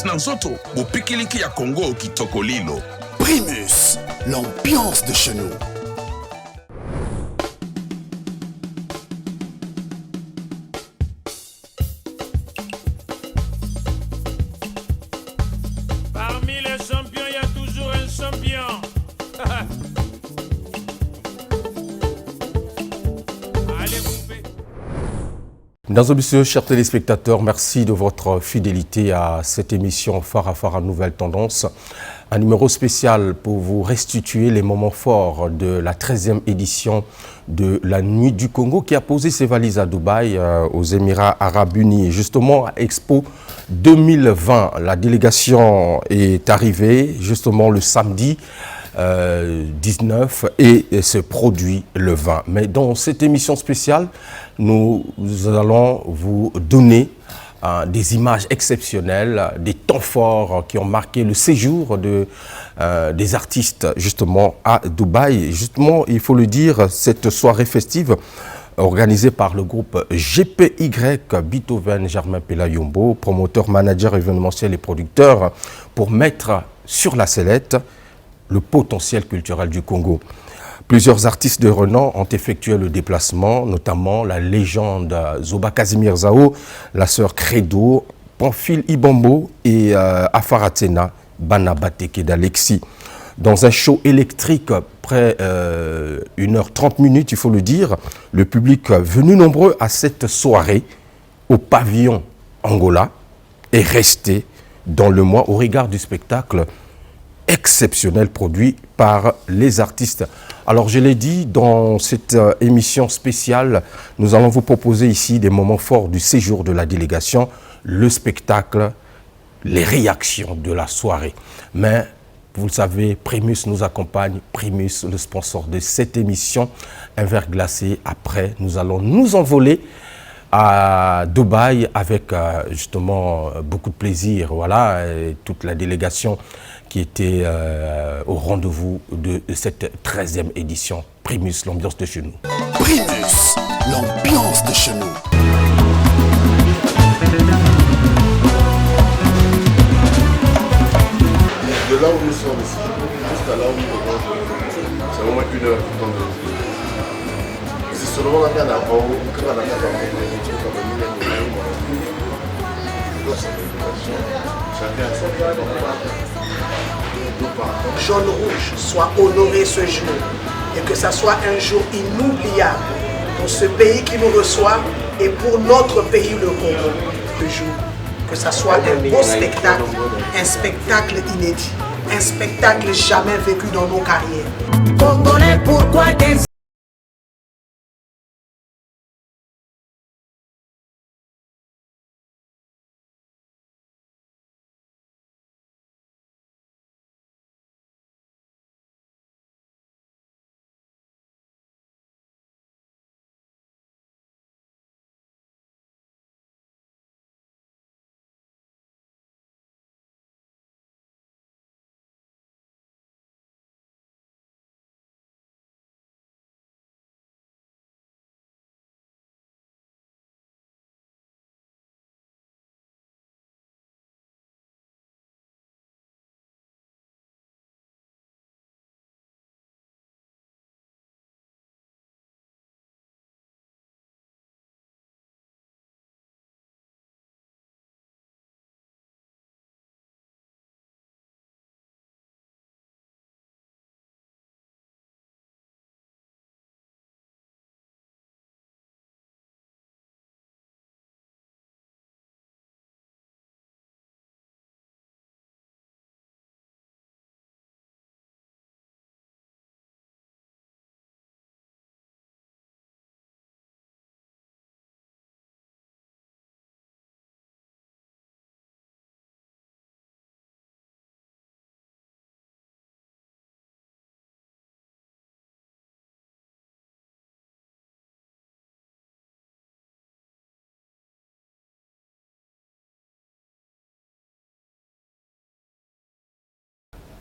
Primus Nanzoto, Bopikiliki ya Congo Kitokolilo. Primus, l'ambiance de chez nous. Parmi les champions, il y a toujours un champion. Allez, poupée. Mesdames et messieurs, chers téléspectateurs, merci de votre fidélité à cette émission Phare à Phare à Nouvelle Tendance. Un numéro spécial pour vous restituer les moments forts de la 13e édition de la Nuit du Congo qui a posé ses valises à Dubaï, aux Émirats Arabes Unis. Et justement, à Expo 2020, la délégation est arrivée justement le samedi 19 et se produit le 20. Mais dans cette émission spéciale, nous allons vous donner des images exceptionnelles, des temps forts qui ont marqué le séjour des artistes justement à Dubaï. Justement, il faut le dire, cette soirée festive organisée par le groupe GPY, Beethoven, Germain Pela-Yombo, promoteur, manager événementiel et producteur, pour mettre sur la sellette le potentiel culturel du Congo. Plusieurs artistes de renom ont effectué le déplacement, notamment la légende Zoba Casimir Zao, la sœur Credo, Pamphile Ibambo et Afaratsena, Banabateke d'Alexis. Dans un show électrique, près 1h30, il faut le dire, le public venu nombreux à cette soirée au pavillon Angola est resté dans le mois au regard du spectacle exceptionnel produit par les artistes. Alors je l'ai dit, dans cette émission spéciale, nous allons vous proposer ici des moments forts du séjour de la délégation, le spectacle, les réactions de la soirée. Mais vous le savez, Primus nous accompagne, Primus, le sponsor de cette émission. Un verre glacé, après nous allons nous envoler à Dubaï avec justement beaucoup de plaisir. Voilà, et toute la délégation qui était au rendez-vous de cette 13e édition. Primus, l'ambiance de chez nous. Primus, l'ambiance de chez nous. De là où nous sommes ici, jusqu'à là où nous revenons, c'est vraiment 1 heure dans le vie. C'est seulement la regarde avant, que la regarde avant, chacun a son Jaune Rouge soit honoré ce jour et que ça soit un jour inoubliable pour ce pays qui nous reçoit et pour notre pays, le Congo. Ce jour, que ça soit un beau spectacle, un spectacle inédit, un spectacle jamais vécu dans nos carrières. Congolais, pourquoi des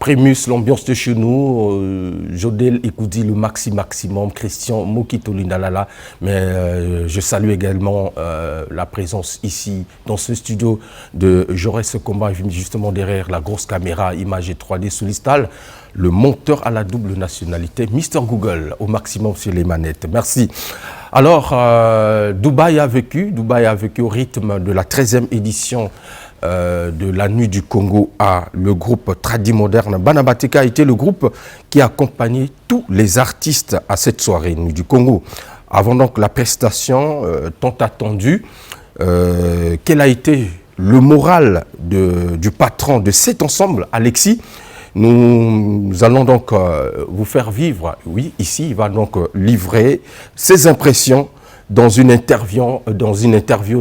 Primus, l'ambiance de chez nous, Jodel Ekoudi, le maximum, Christian Mokito Lindalala, mais je salue également la présence ici dans ce studio de Jaurès Combat, justement derrière la grosse caméra image 3D sous l'istal, le monteur à la double nationalité, Mr Google, au maximum sur les manettes. Merci. Alors, Dubaï a vécu au rythme de la 13e édition de la Nuit du Congo à le groupe Tradi Moderne. Banabateka a été le groupe qui a accompagné tous les artistes à cette soirée Nuit du Congo. Avant donc la prestation tant attendue, quel a été le moral du patron de cet ensemble, Alexis? Nous allons donc vous faire vivre, oui, ici, il va donc livrer ses impressions dans une interview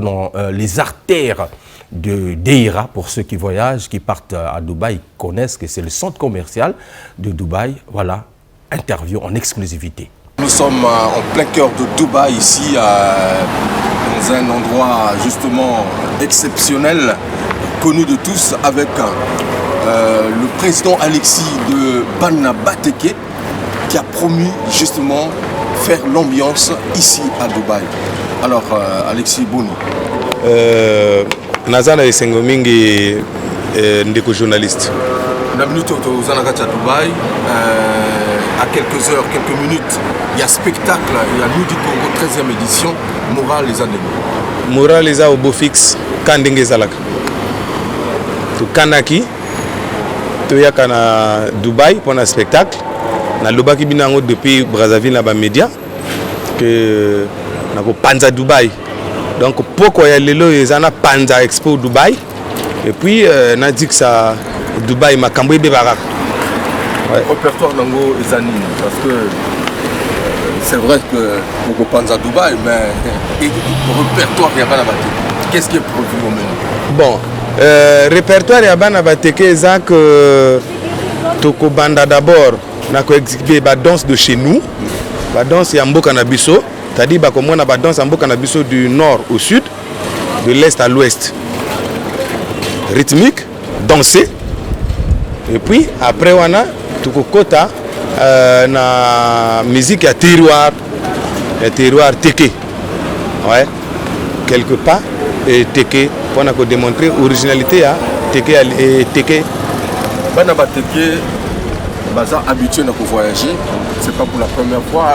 dans les artères de Deira. Pour ceux qui voyagent, qui partent à Dubaï, connaissent que c'est le centre commercial de Dubaï. Voilà, interview en exclusivité. Nous sommes en plein cœur de Dubaï, ici, dans un endroit justement exceptionnel, connu de tous, avec le président Alexis de Banabateka qui a promis justement faire l'ambiance ici à Dubaï. Alors, Alexis Boni. Nazana esengo mingi ndeko journaliste. La minute où vous en à Dubaï, à quelques heures, quelques minutes, il y a spectacle, il y a Nuit du Congo 13e édition, Moral les années. Moral les a au beau fixe, Kandenge Zalaka. Tu Kanaki, tu y a na Dubaï pour un spectacle. Na Lobaki binango depuis Brazzaville na ba média que na ko Panza Dubaï. Donc pourquoi il y a les Panza Expo Dubaï et puis on a dit que ça Dubaï m'a cambré des baraques. Ouais. Répertoire Nango et Zanine, parce que c'est vrai que on Panza Dubaï, mais répertoire il n'y a pas la bataille. Qu'est-ce qui est produit au menu? Bon, répertoire il y a pas la bataille, c'est que Toko Banda d'abord n'a qu'à exhiber la danse de chez nous, la danse Yambo Canabiso. C'est-à-dire que nous avons danse en Canabiso du nord au sud, de l'est à l'ouest. Rythmique, danser. Et puis après on a tout côté na musique à terroir teke. Ouais. Quelque part et teke pour nous démontrer l'originalité à teke et teke. Banabateka Baza habitué à voyager, c'est pas pour la première fois.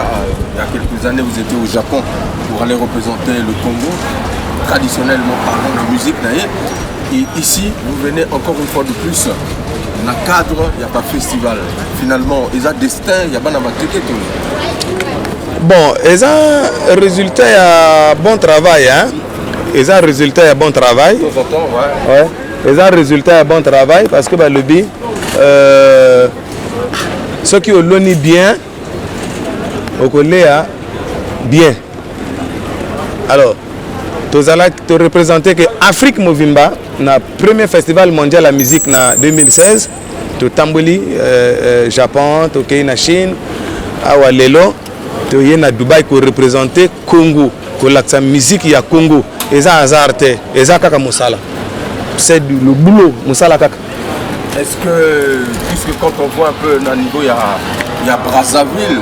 Il y a quelques années, vous étiez au Japon pour aller représenter le Congo, traditionnellement parlant de musique. Et ici, vous venez encore une fois de plus. Dans le cadre, il n'y a pas de festival. Finalement, il y a destin, il n'y a pas de bon, il y a un résultat, il y a bon travail. Hein? Il y a un résultat, il y a bon travail. De temps en temps, ouais. Il y a un résultat, il y a bon travail parce que le but. Ceux qui ont l'oni bien, au collège bien. Alors, tu as représenté que l'Afrique Movimba, le premier festival mondial de la musique en 2016, tu Tamboli, Japon, tu es en Chine, à Lelo, tu es à Dubaï pour représenter Congo, pour la musique il y a Congo, et ça hasard, et ça kaka musala. C'est le boulot, musala kaka. Est-ce que, puisque quand on voit un peu dans le niveau, il y a Brazzaville,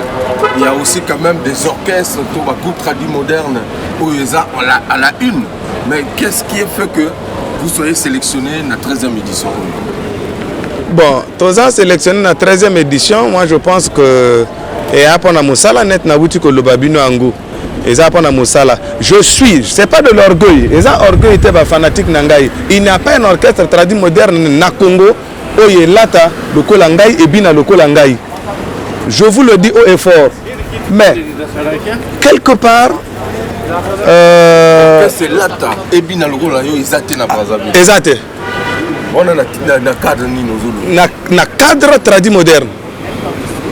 il y a aussi quand même des orchestres, groupe Tradi Moderne, où ils sont à la une. Mais qu'est-ce qui a fait que vous soyez sélectionné dans la 13e édition? Bon, tous ans sélectionné dans la 13e édition, moi je pense que et après on a Moussala net na wuti ko lobabino ango. Et après on a Moussala. Je suis, c'est pas de l'orgueil. Et ça orgueil était fanatique nangai. Il n'y a pas un orchestre Tradi Moderne na Congo. Oye lata lokola ngai et bina lokola ngai. Je vous le dis haut et fort. Mais quelque part c'est lata et bina lokola yo izate na Brazzaville. Exact. On a na cadre ni nozolo. Na cadre Tradi Moderne.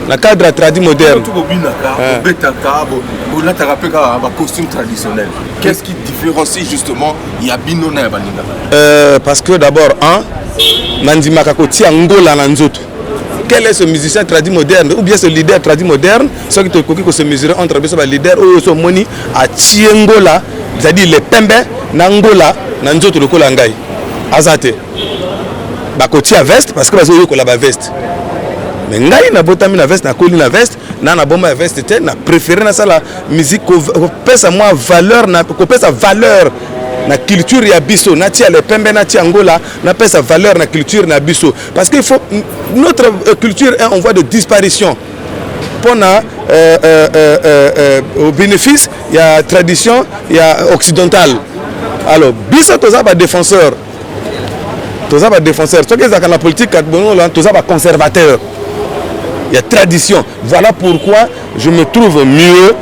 Na cadre Tradi Moderne. Tout bina ka, betaka, bo lata rapeka ba costume traditionnel. Qu'est-ce qui différencie justement il y a binona ya baninga? Parce que d'abord Nandima Kakoti Angola Nanzoto. Quel est ce musicien tradi moderne ou bien ce leader tradi moderne? Ceux qui te se mesurer entre les leaders ou ce moni à Tiengola, c'est-à-dire les Pembe, Nangola, Nanzoto le Kolangai. Azate. Bakoti à veste parce que vous avez la veste. Mais ngai na botami na veste na koli na veste na bomba veste te na préféré na ça la musique ko pesa moi valeur na ko pesa valeur na culture ya biso na tia le pembe na tia ngola na pesa valeur na culture na biso parce qu'il faut notre culture est en voie de disparition pendant au bénéfice il y a tradition il y a occidentale alors biso toza ba défenseur ce que dans la politique toza ba conservateur. Il y a tradition. Voilà pourquoi je me trouve mieux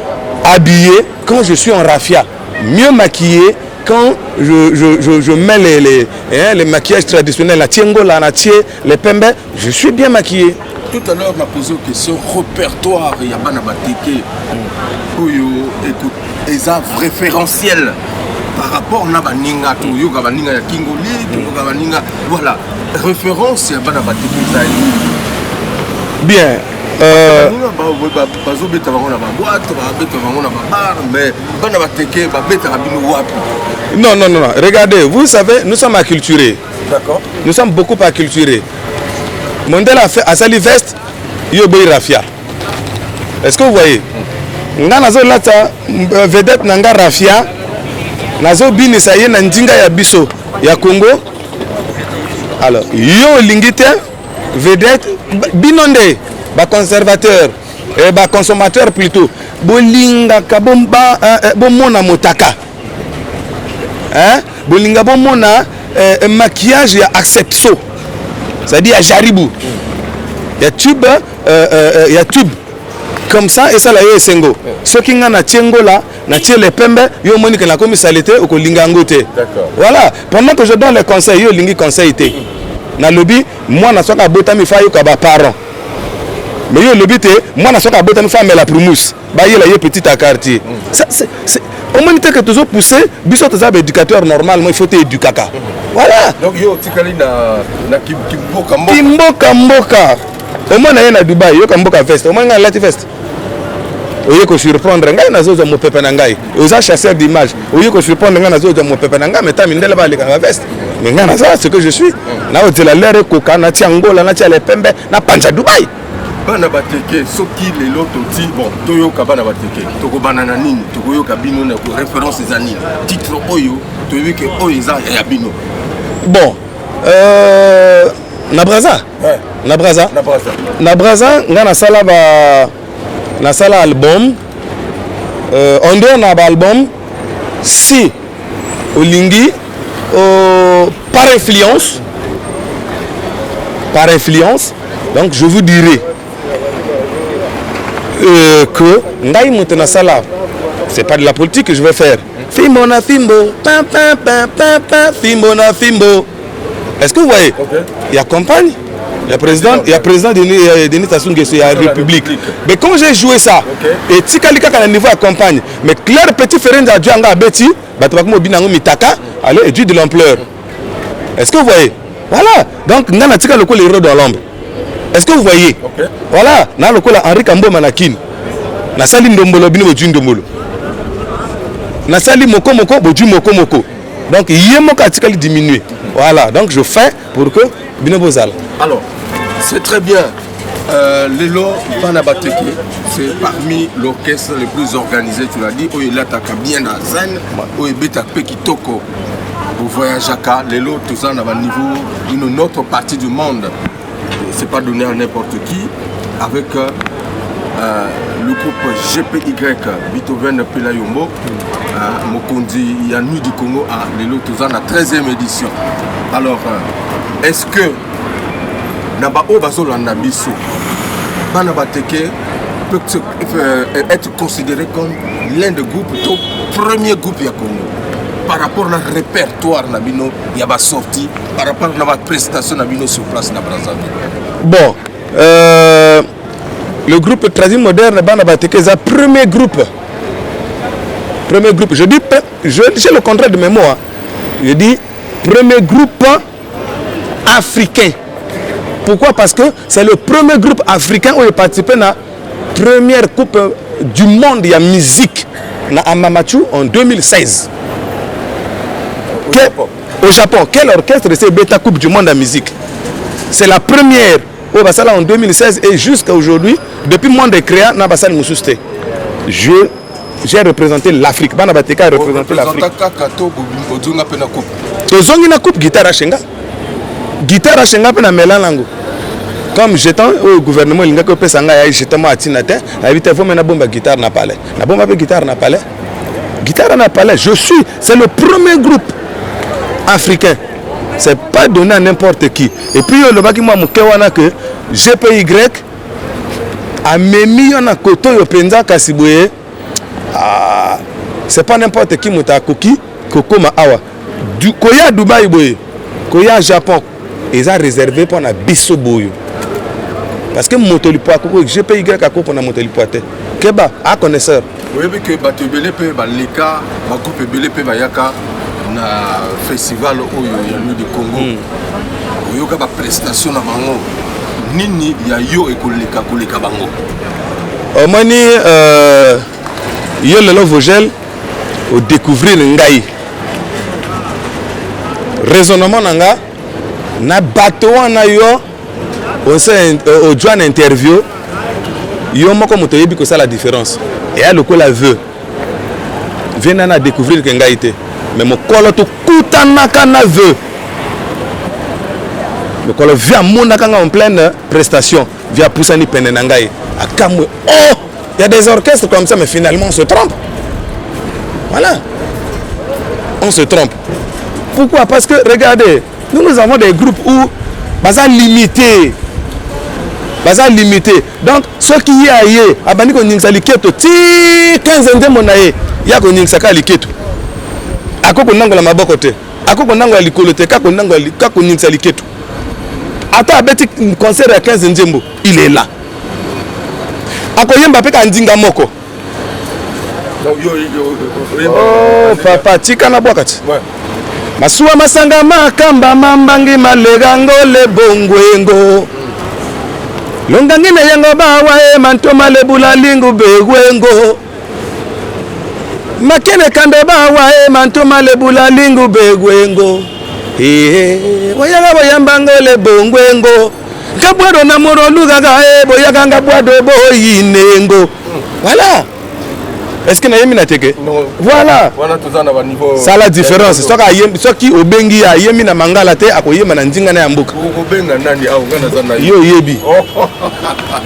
habillé quand je suis en raffia, mieux maquillé quand je mets les maquillages traditionnels, la tiengola, la tie, les pembe, je suis bien maquillé. Tout à l'heure, on a posé une question répertoire. Il y a Banabateke. Écoute, ils ont référentiel par rapport à Baninga, Baninga, Kingoli, Baninga. Voilà, référence, il y a Banabateke. Bien. Non. Regardez, vous savez, nous sommes acculturés. D'accord. Nous sommes beaucoup acculturés. Mondel a fait à Sali Vest, Yoboy Rafia. Est-ce que vous voyez? Nazo lata vedette nanga Rafia. Nazo bini saye na ndinga ya biso ya Congo. Alors, yo lingite vedette binonde ba conservateur et ba consommateur plutôt bolinga kabomba bomona motaka hein bolinga bomona maquillage ya accepso c'est-à-dire jaribou ya tube comme ça et ça la yo esengo soki nga na tiengo là na tie le pembe yo moni que na komi salité o kolinga ngote voilà pendant que je donne les conseils yo lingi conseil té na lobby moi na soka botami fa yo ka ba parents mais yo lobby té moi na soka botami fa mais la promousse ba yela yo petit à quartier ça c'est au moins que toujours pousser biso to za éducateur normalement il faut te éducaka voilà donc yo tikali na kimboka au moins na na Dubaï yo kamboka fest au moins na lati fest oye ko surprendre ngai nazoza mo pepe na ngai oza chasseur d'image oye ko surprendre ngai nazoza mo pepe na ngai mais ta mindela ba leka veste mais ngai na ça ce que je suis na otela l'air koka na tiangola na tia le pembe na panja Dubaï bana bateke soki lelo toti bon toyoka bana bateke tokobana na nini tokoyoka bino na référence za nini titre oyo toyebi ke oyo za ya bino bon na Braza ouais. na Braza nga na sala ba na sala album on donne un album si olingi par influence donc je vous dirai que ngai mutena sala c'est pas de la politique que je vais faire fimbo na fimbo pam pam pam pam pam fimbo na fimbo est-ce que vous voyez il y a campagne. Il y a président Denis Sassou Nguesso, il y a République. Mais quand j'ai joué ça, et Tikalika à niveau à campagne, mais Claire Petit Ferrand a dû en Betty, Batabakumo Binango Mitaka, allez, et de l'ampleur. Est-ce que vous voyez? Voilà. Donc, nous avons tika le coup les héros dans l'ombre. Est-ce que vous voyez? Voilà. Nous avons le coup Henri Kambo Manakin. Nous avons Ndombolo Bino Bodjun Ndombolo. Nous avons Moko Moko Bodjun Moko Moko. Donc, il y a un tika diminué. Voilà. Donc, je fais pour que Bino Bozal. Alors, c'est très bien. Lelo Banabateke, c'est parmi l'orchestre les plus organisés, tu l'as dit. Oye taka bien na zen, oye beta pekitoko. Au voyage à Lelo, tout ça, on a un niveau d'une autre partie du monde. C'est pas donné à n'importe qui. Avec le groupe GPY, Beethoven Pelayombo, Mokondi Yannou du Congo, à Lelo, tout ça, la 13e édition. Alors, est-ce que Nabao Bazolo Nabiso Banabateke peut être considéré comme l'un des groupes, le premier groupe à Congo par rapport au répertoire Nabino, il y a sorti par rapport à la prestation Nabino sur place na Brazzaville. Bon, le groupe Tradi Moderne Banabateke c'est le premier groupe. Je dis, j'ai le contraire de mes mots. Je dis premier groupe africain. Pourquoi? Parce que c'est le premier groupe africain où il participé à la première coupe du monde de la musique à Mamachu en 2016. Au Japon, quel orchestre c'est Beta Coupe du monde de la musique? C'est la première Oh, bah ça là en 2016 et jusqu'à aujourd'hui, depuis moins de créa, n'a pas ça nous sousté. J'ai représenté l'Afrique. Bana Bateka a représenté l'Afrique. Tozongi na coupe guitare à Shenga. Guitare à Shenga pena melango. Comme j'étais au gouvernement, il n'y a que Pesanga, j'étais moi à Tinate, il faut mettre bombe guitare na palais. La bombe guitare na palais. Guitare na palais, c'est le premier groupe africain. C'est pas donné à n'importe qui. Et puis le baki moi mukewana que GPY a mis na koto yo penza kasiboye. C'est pas n'importe qui muta koki koko ma awa. Du koya Dubaï boye. Koya Japon. Ils ont réservé pour na biso boyo. Parce que Motolipoa, GPY a coupé pour Motolipoate. Keba, à connaisseur. Oui, mais que Batubele peut balika, ma coupe belé peut bayaka na festival au Yanu du Congo. Yo ka ba prestation na bango. Nini ya yo ekoleka koleka bango. Omani yo lelo vogel au découvrir ngai. Raisonnement nanga na bateau na yo. Au joint interview, il y a que ça la différence. Et à le coup la veut. Viens à découvrir qu'il y a été. Mais mon colo tout coutanaka na veut. Le colo vient monakanga en pleine prestation. Via Poussani Penenangaï. À Kamwe. Oh, il y a des orchestres comme ça, mais finalement on se trompe. Voilà. On se trompe. Pourquoi? Parce que regardez, nous avons des groupes où baza limité. Baza limité. Donc, ceux qui y a yé, abani ko ningsa liketo, ti 15 ndemo na ye, ya ko ningsa ka liketo. Ako ko nango la maboko te. Ako ko nango la likolo te, ka ko nango ka ko ningsa liketo. Ata abeti concert à 15 ndembo, il est là. Ako yemba pe ka ndinga moko. Oh, papa, tika na bwakati. Ouais. Masuwa masanga makamba mambangi malegango le bongwengo. Longangi na yango bawa e mantoma le bulalingu begwengo. Makene kambe bawa e mantoma le bulalingu begwengo. Boyaga boyambango le bongwengo. Kabwado na moro lugaga e boyaga ngabwado boyinengo. Voilà. Est-ce que Naïmi n'a été? Voilà. Ça la différence. Ce qui au bengi a yemi na mangala te akoye manandinga na yambuka. Yo yebi.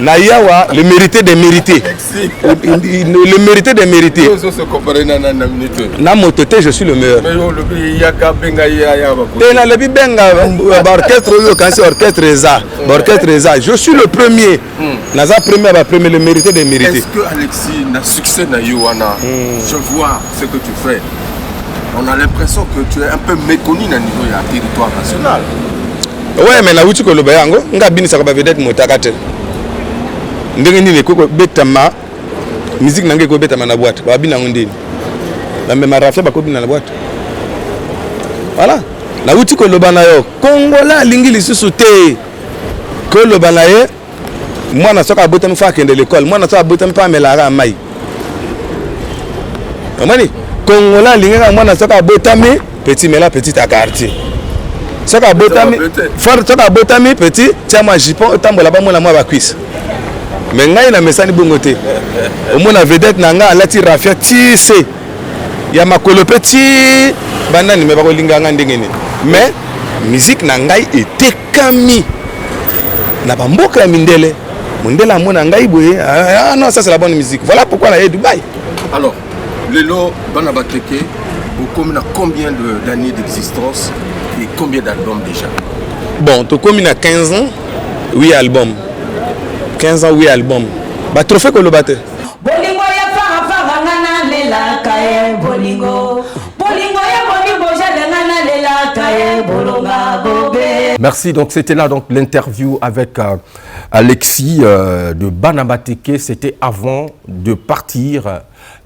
Na yawa le mérité de mériter. Le mérité de mériter. Na motote je suis le meilleur. Tena le bibenga orchestre yo kansi orchestre eza. Orchestre eza. Je suis le premier. Naza premier le mérité de mériter. Est-ce que Alexis n'a succès na yo? Je vois ce que tu fais. On a l'impression que tu es un peu méconnu au niveau du territoire national. Ouais, mais na wuti ko loba yango, nga bini saka ba vedette motakate. Ndenge nini ko betama musique nange ko betama na boîte. Ba bina ngondini. La même rafia ba ko bina na boîte. Voilà. Na wuti ko loba na yo, Kongola lingi lisusu te. Ko loba na ye, moi na soka botami fa kende l'école, moi na soka botami pa melara mai. Amani, Kongola lingera mwana soka botami petit mela petit à quartier. Soka botami fort soka botami petit tiama jipon tambola ba mona moi ba cuisse. Mais ngai na mesani bongote. Au mona vedette na nga alati rafia tise. Ya makolo petit banani me ba ko linga nga ndengene. Mais musique na ngai etekami. Na ba mboka ya mindele. Mondela mona ngai boye. Ah non, ça c'est la bonne musique. Voilà pourquoi na Dubaï. Alors Lelo Banabateke, combien d'années d'existence et combien d'albums déjà? Bon, tu combien à 15 ans, 8 albums. 15 ans, 8 albums. Bah, trophée que le batteur. Bolingo ya fara fara ngana lela kae bolingo. Bolingo ya bolingo jale ngana lela kae bolonga bobe. Merci, donc c'était là donc l'interview avec Alexis de Banabateke. C'était avant de partir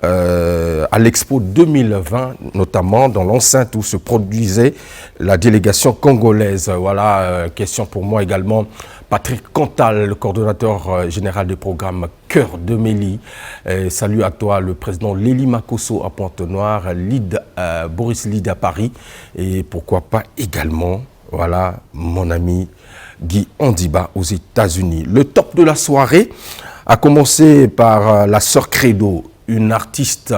à l'Expo 2020, notamment dans l'enceinte où se produisait la délégation congolaise. Voilà, question pour moi également. Patrick Cantal, le coordonnateur général du programme Cœur de Méli. Salut à toi, le président Léli Makosso à Pointe-Noire, Boris Lid à Paris. Et pourquoi pas également, voilà, mon ami Guy Andiba aux États-Unis. Le top de la soirée a commencé par la sœur Credo, une artiste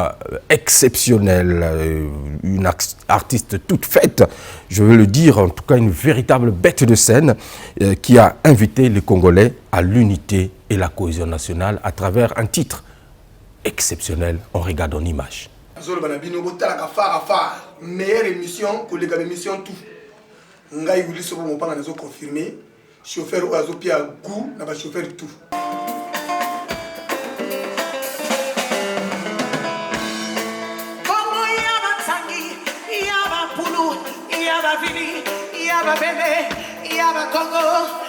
exceptionnelle, une artiste toute faite, je veux le dire, en tout cas une véritable bête de scène qui a invité les Congolais à l'unité et la cohésion nationale à travers un titre exceptionnel. On regarde en image. Meilleure émission que les émissions tout. Ngai wuli sobo mo panga nazo confirmer chauffeur o azo pia goût na ba chauffeur tout. Como yaba tangi, yaba pulu, yaba vini, yaba bele, yaba Congo.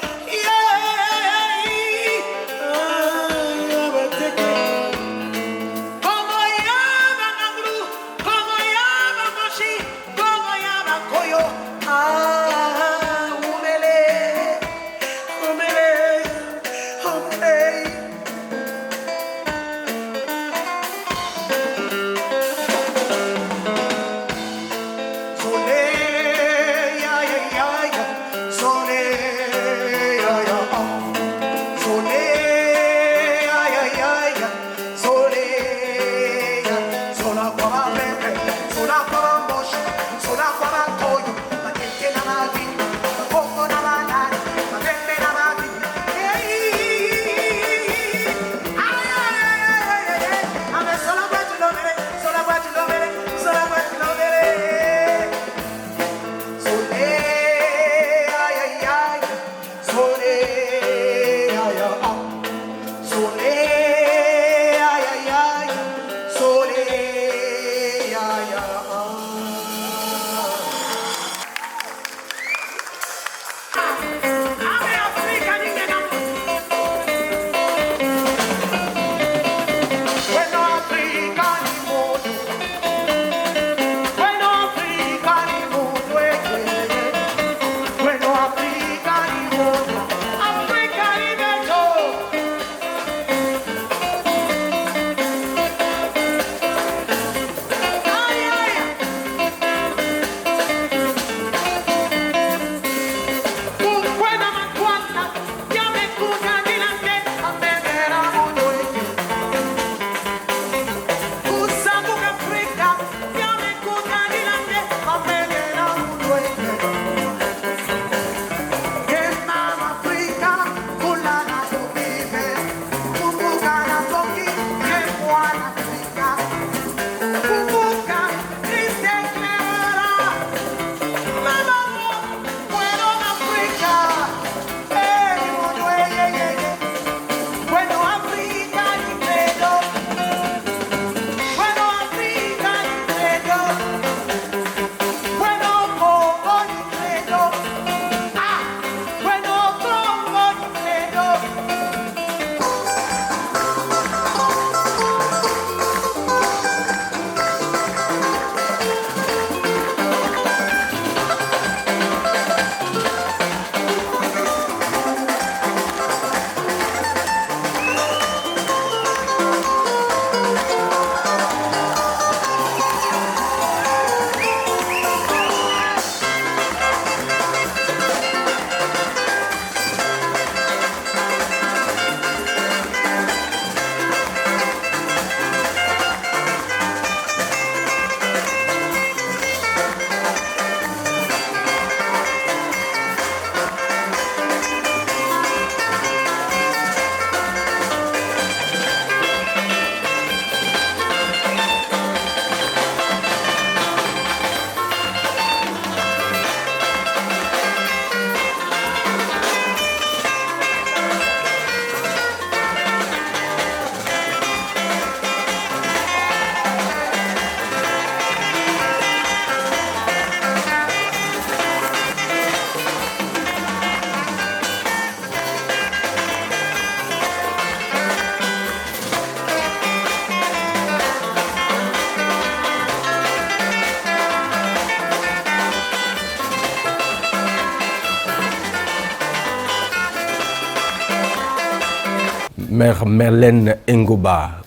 Mère Merlène Ngoba,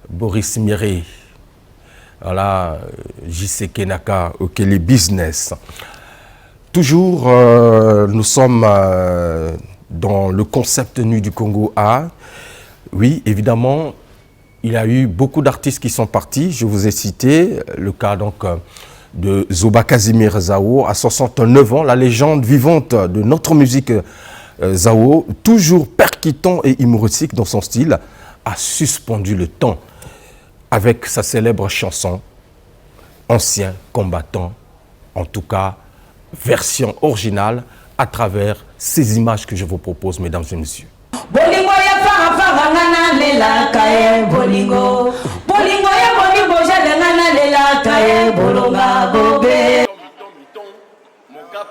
Boris Miré, voilà, J.C. Kenaka, Okele Business. Toujours, nous sommes dans le concept Nuit du Congo A. Oui, évidemment, il y a eu beaucoup d'artistes qui sont partis. Je vous ai cité le cas donc de Zoba Casimir Zao, à 69 ans, la légende vivante de notre musique Zao, toujours percutant et humoristique dans son style, a suspendu le temps avec sa célèbre chanson « Ancien combattant », en tout cas, version originale à travers ces images que je vous propose, mesdames et messieurs. Bolingo ya fara fara ngana lela kae bolingo. Bolingo ya bolingo jale ngana lela kae bolonga bobe. Moka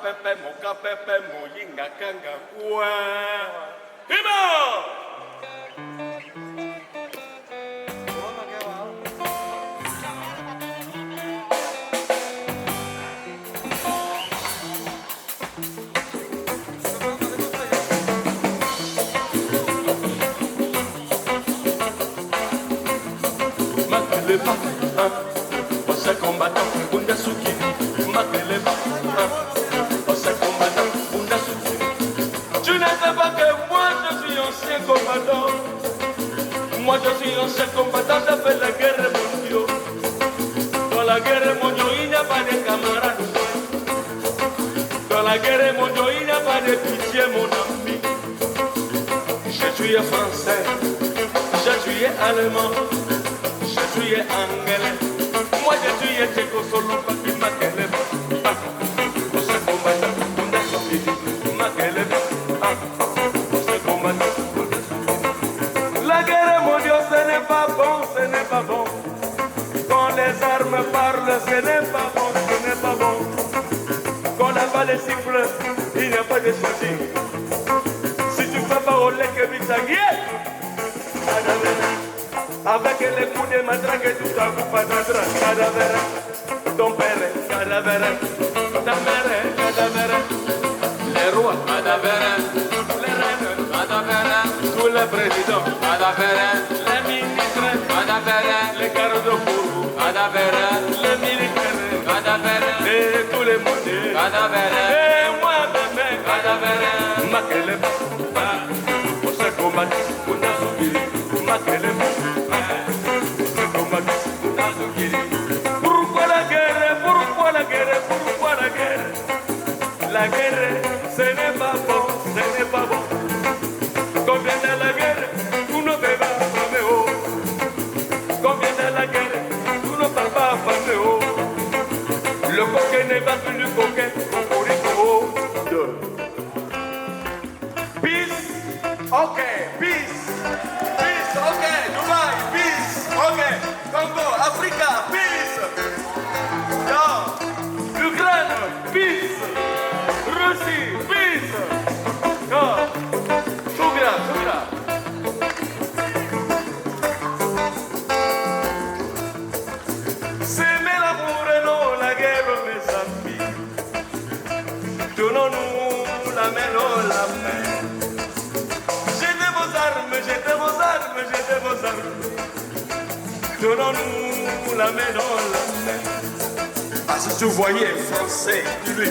pepe moyinga kanga kwa. Ancien combattant, Bundasuki, Makeleba, ancien combattant, Bundasuki. Tu ne sais pas que moi je suis ancien combattant. Moi je suis ancien combattant, j'ai fait la guerre mondiale. Dans la guerre mondiale, il n'y a pas de camarades. Dans la guerre mondiale, il n'y a pas de pitié, mon ami. Je suis français, je suis allemand. Je suis anglais, moi je suis tchéco-solo, papi Makeleba. On se combat, on a sorti, Makeleba. On se combat, la guerre mondiale, ce n'est pas bon, ce n'est pas bon. Quand les armes parlent, ce n'est pas bon, ce n'est pas bon. Quand la balle siffle, il n'y a pas de souci. Si tu fais pas au lait que Bitsanguier, avec les coups de matraque, tout ça vous pas d'entre cadavère. Ton père, cadavère. Ta mère, cadavère. Les rois, cadavère. Les reines, cadavère. Tous les présidents, cadavère. Les ministres, cadavère. Les gardes de cour, cadavère. Les militaires, cadavère. Et tous les mondiaux, cadavère. Et moi-même, cadavère. Makeleba, on se combat, on a subi. Makeleba. Pourquoi la guerre? Pourquoi la guerre? Pourquoi la guerre? La guerre, ce n'est pas bon, ce n'est pas bon. Quand vient la guerre, tout ne peut pas fermer haut. Quand vient la guerre, tout ne peut pas fermer haut. Le coquin n'est pas plus coquin, cocorico. Peace, ok, peace. Peace, ok, Dubai, peace, ok. Congo, Africa, peace. Yeah. Ukraine, peace. Russie, peace. Yeah. Shukra, shukra. S'aimer l'amour et non la guerre, mes amis. Donnons-nous la main, non la main. Jetez vos armes, jetez vos armes, jetez vos armes. Donnons-nous la main dans la main. Ah, si tu voyais français, lui,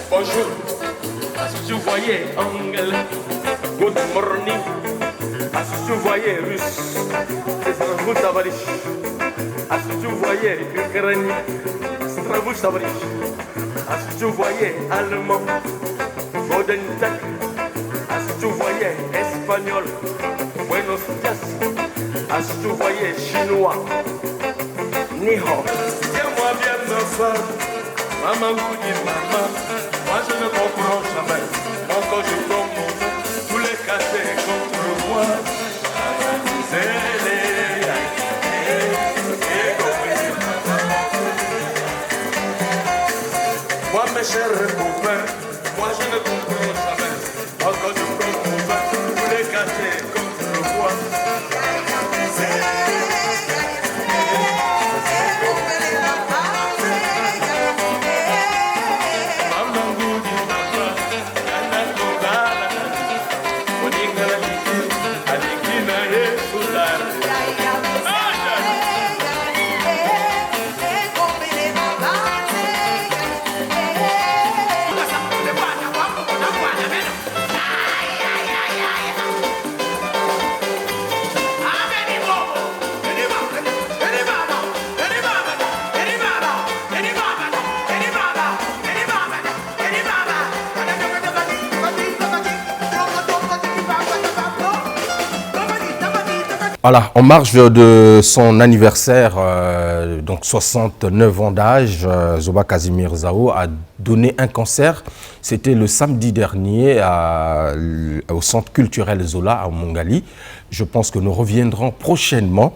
bonjour. Ah, si tu voyais anglais, good morning. Ah, si tu voyais russe, c'est Stravou Savarich. Ah, si tu voyais ukrainien, Stravou Savarich. Ah, si tu voyais allemand, Golden Tech. Ah, si tu voyais espagnol, Buenos Dias. Ah, si tu voyais chinois, ni hao. Tiens-moi bien ma femme, maman vous dit maman. Moi je ne comprends jamais. Encore je tombe mon nom, tous les cassés contre moi. Moi mes chers copains, moi je ne comprends jamais. Encore je tombe mon nom, tous les cassés contre moi. Voilà, en marge de son anniversaire, donc 69 ans d'âge, Zoba Casimir Zao a donné un concert. C'était le samedi dernier au Centre culturel Zola à Mongali. Je pense que nous reviendrons prochainement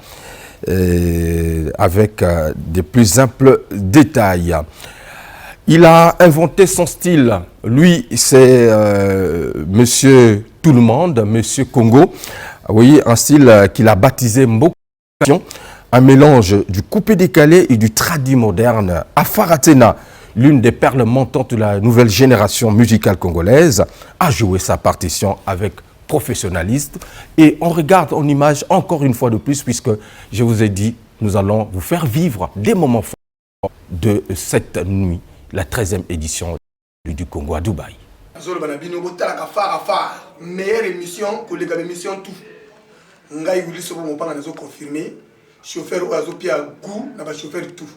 avec des plus amples détails. Il a inventé son style. Lui, c'est Monsieur Tout le Monde, Monsieur Congo. Oui, un style qu'il a baptisé Mboka, un mélange du coupé-décalé et du tradi moderne. Afaratena, l'une des perles montantes de la nouvelle génération musicale congolaise, a joué sa partition avec professionnalisme. Et on regarde en image encore une fois de plus, puisque je vous ai dit, nous allons vous faire vivre des moments forts de cette nuit, la 13e édition du Congo à Dubaï. Meilleure émission que les émissions tout. Ngai wuli sobo mo panga nazo confirmer chauffeur ou azo pia goût na ba chauffeur tout.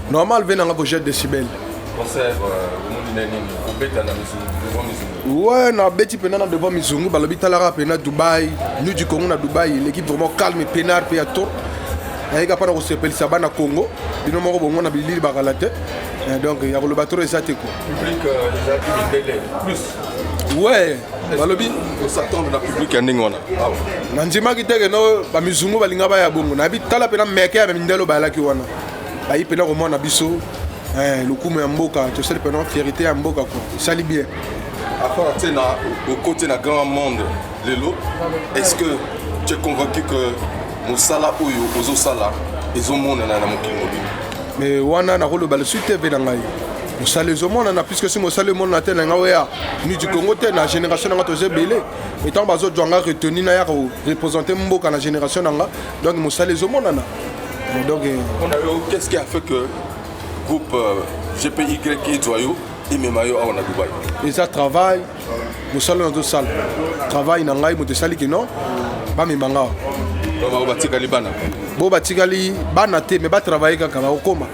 Normal, venez dans vos jets de décibels. Ouais, na beti pena na devant Mizungu, balobi talara pena Dubaï, nous du Congo na Dubaï, l'équipe vraiment calme et peinard pe ato. Aïga pas na sepel saba na Congo, dino moko bongo na bilili bagalate. Donc il y a le bateau et ça te quoi. Public plus. Ouais, balobi on s'attend de la public ending on a. Nanjima ki teke no ba Mizungu balinga ba ya bongo. Na bi tala pena meke ya mindelo ba la ki wana. Ba yi pena roman na biso. Le coup mais mboka, tu sais pena fierté ya mboka quoi. Ça li bien. Au côté d'un grand monde, Lelo, est-ce que tu es convaincu que Moussala ou Ozosala, ils ont mon mais wana na rolo bal suite venangai. Moussala les hommes na puisque si Moussala le monde na tena ngawa ni du Congo te na génération nga toze belé. Étant bazo djanga retenu na ya représenter mboka na génération nga. Donc Moussala les hommes na. Donc qu'est-ce qui a fait que groupe GPY et Joyau et Memayo à Dubaï. Et ça travaille, nous sommes dans deux salles. Travail dans l'aïe, nous sommes dans ba mimanga. Ba batikali bana. Bo batikali bana te mais ba travailler quand ba okoma.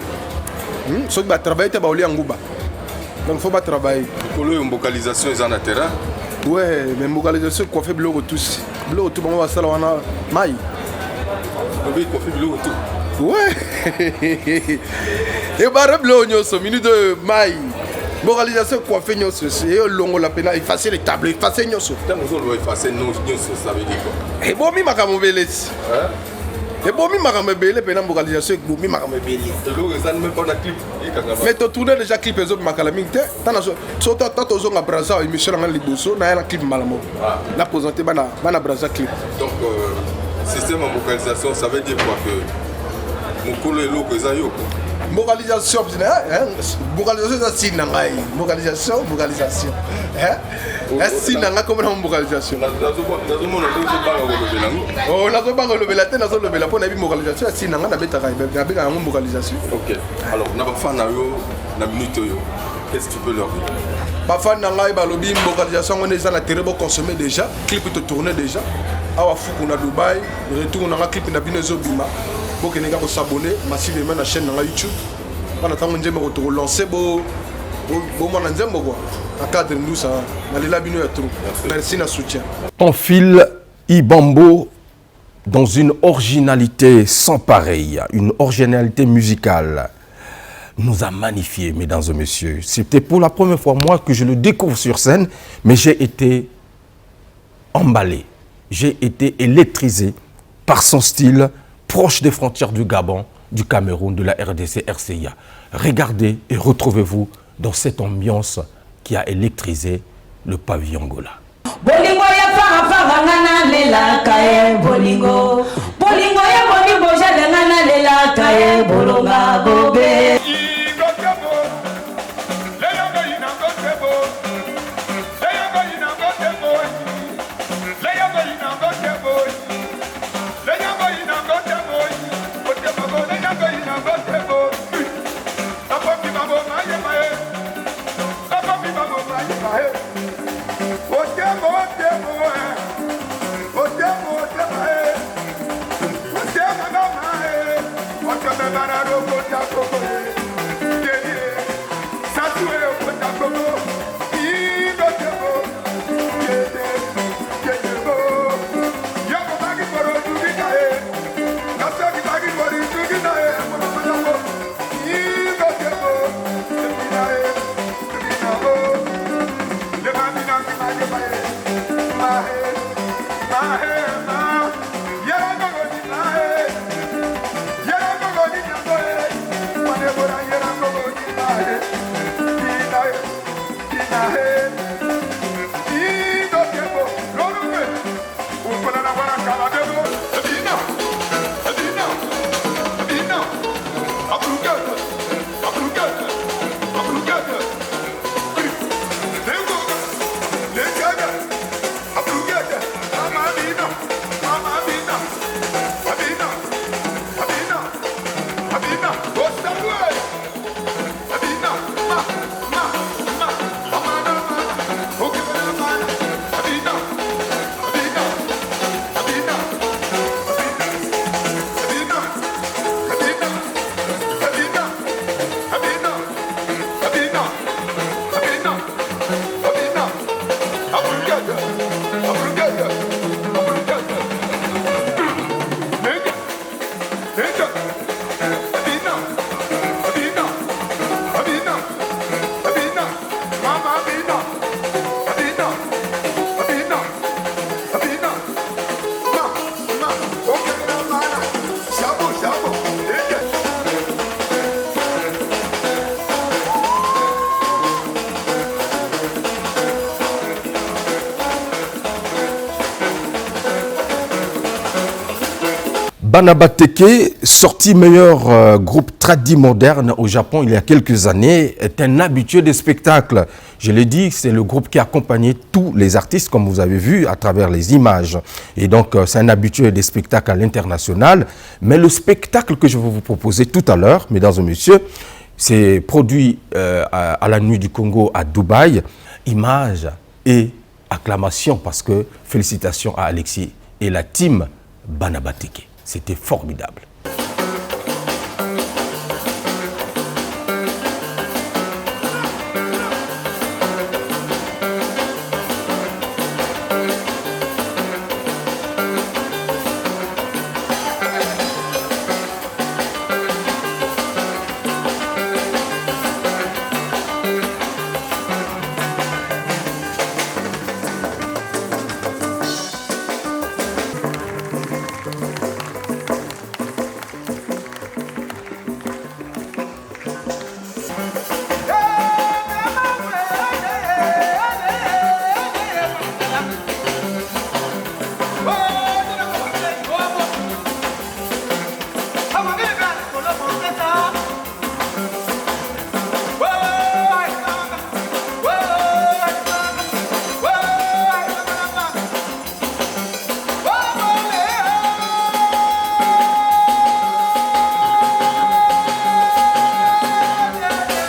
So ba travailler te ba oli nguba. Donc faut pas travailler. Pour le localisation ils en a terrain. Ouais, mais localisation quoi fait bloko tous. Bloko tout ba sala wana mai. Oui, quoi fait bloko tout. Ouais. Et ba reblo nyoso minute de mai. Moralisation coiffée nyoso, c'est longo la pena effacer les tables, effacer nyoso. Tant nous on effacer nyoso, ça veut dire quoi? Et bon mi makamobele. Hein? Et bon mi makamobele pena moralisation bon mi makamobele. Et donc ça ne même pas la clip. Mais tu tournes déjà clip les autres makalaming te. Tant surtout tant aux autres braza et Michel Angan Liboso, na la clip malamo. La présenter bana braza clip. Donc système de moralisation, ça veut dire quoi que Mokolo et l'eau que ça yo. Moralisation, moralisation c'est signe nangai. Moralisation. Hein? Est-ce signe nangai comme une moralisation? Oh, la zone bango le belaté, la zone le belapo, na bi moralisation, signe nangai na beta kai, na beta moralisation. OK. Alors, na ba fan na yo, na minute yo. Qu'est-ce que tu peux leur dire? bafani na ngai balobi localisation ngo eza na terrain bo consommer déjà clip te tourner déjà awa fuku na Dubaï retour na clip na bino ezobima bokene ka ko s'abonner massivement na chaîne na YouTube bana tango njembe ko to lancer bo mwana nzembo quoi à cadre nous ça na lela bino ya trop merci na soutien. Pamphile Ibambo dans une originalité sans pareille, une originalité musicale, nous a magnifié, mesdames et messieurs. C'était pour la première fois, moi, que je le découvre sur scène, mais j'ai été emballé, j'ai été électrisé par son style proche des frontières du Gabon, du Cameroun, de la RDC, RCA. Regardez et retrouvez-vous dans cette ambiance qui a électrisé le pavillon Gola. Bolingo ya fara ngana lela kae bolingo ya bolingo jale ngana lela kae bolonga bobe Banabateke, sorti meilleur groupe tradi moderne au Japon il y a quelques années, est un habitué des spectacles. Je l'ai dit, c'est le groupe qui a accompagné tous les artistes, comme vous avez vu, à travers les images. Et donc, c'est un habitué des spectacles à l'international. Mais le spectacle que je vais vous proposer tout à l'heure, mesdames et messieurs, c'est produit à la Nuit du Congo à Dubaï. Images et acclamations, parce que félicitations à Alexis et la team Banabateke. C'était formidable.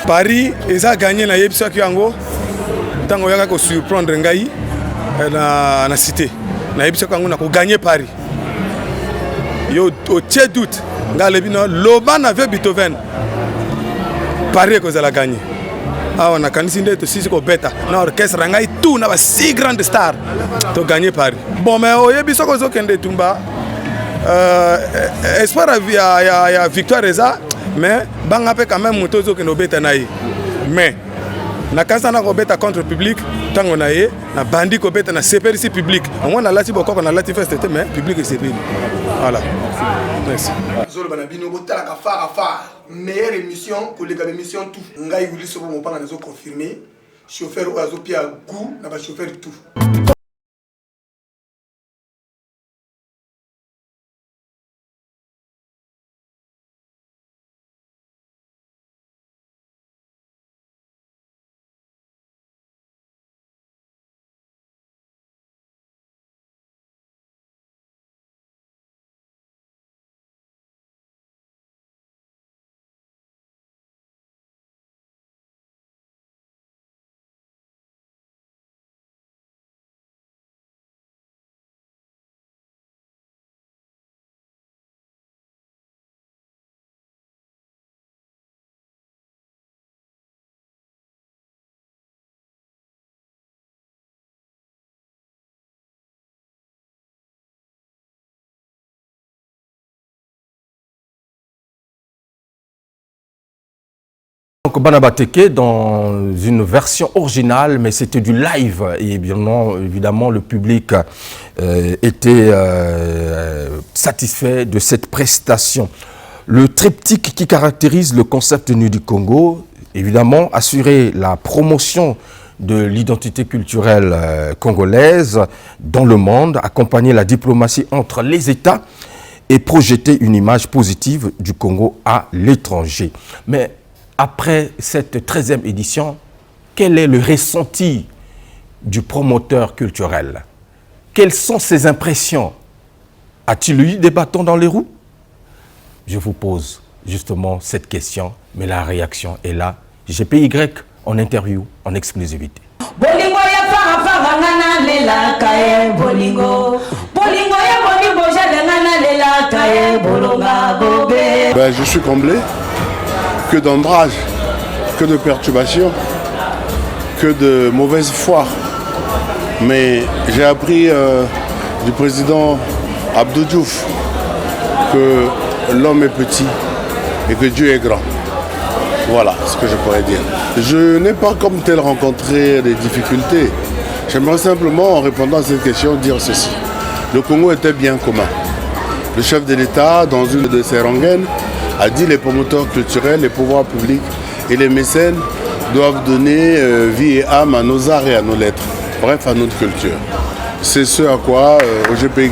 Paris, ils ont gagné la Yepsa Kiango. Tango yaka ko surprendre ngai na cité. Na yebisa ko ngona ko gagner Paris. Yo au tiers doute, ngalebino loba na ve Beethoven. Paris ko za la gagner. Ah on a kanisi ndeto sisi ko beta na orchestre ngai tout na ba si grande star to gagner Paris. Bon mais oyebisa ko zo kende tumba. Espoir ya victoire eza mais banga pe quand même moto zo kende beta na yi. Mais na kasa na ko beta contre public tango na ye na bandi ko beta na séperisi public. On a lati boko na lati fest mais public et séperi. Voilà. Merci. Zolo banabino botala ka fara meilleure émission que les émissions tout. Ngai wuli so mo panga nazo confirmer. Chauffeur ou azo pia goût na ba chauffeur tout. Donc Banabateke dans une version originale, mais c'était du live et bien évidemment le public était satisfait de cette prestation. Le triptyque qui caractérise le concept nu du Congo, évidemment assurer la promotion de l'identité culturelle congolaise dans le monde, accompagner la diplomatie entre les États et projeter une image positive du Congo à l'étranger. Mais après cette 13e édition, quel est le ressenti du promoteur culturel? Quelles sont ses impressions? A-t-il eu des bâtons dans les roues? Je vous pose justement cette question, mais la réaction est là. GPY en interview, en exclusivité. Bolingo ya fara ngana lela kae bolingo. Bolingo ya bolingo ngana lela kae bolonga bobe. Je suis comblé. Que d'ombrage, que de perturbations, que de mauvaise foi. Mais j'ai appris du président Abdou Diouf que l'homme est petit et que Dieu est grand. Voilà ce que je pourrais dire. Je n'ai pas comme tel rencontré des difficultés. J'aimerais simplement, en répondant à cette question, dire ceci. Le Congo était bien commun. Le chef de l'État, dans une de ses rengaines, a dit les promoteurs culturels, les pouvoirs publics et les mécènes doivent donner vie et âme à nos arts et à nos lettres, bref à notre culture. C'est ce à quoi, au GPY,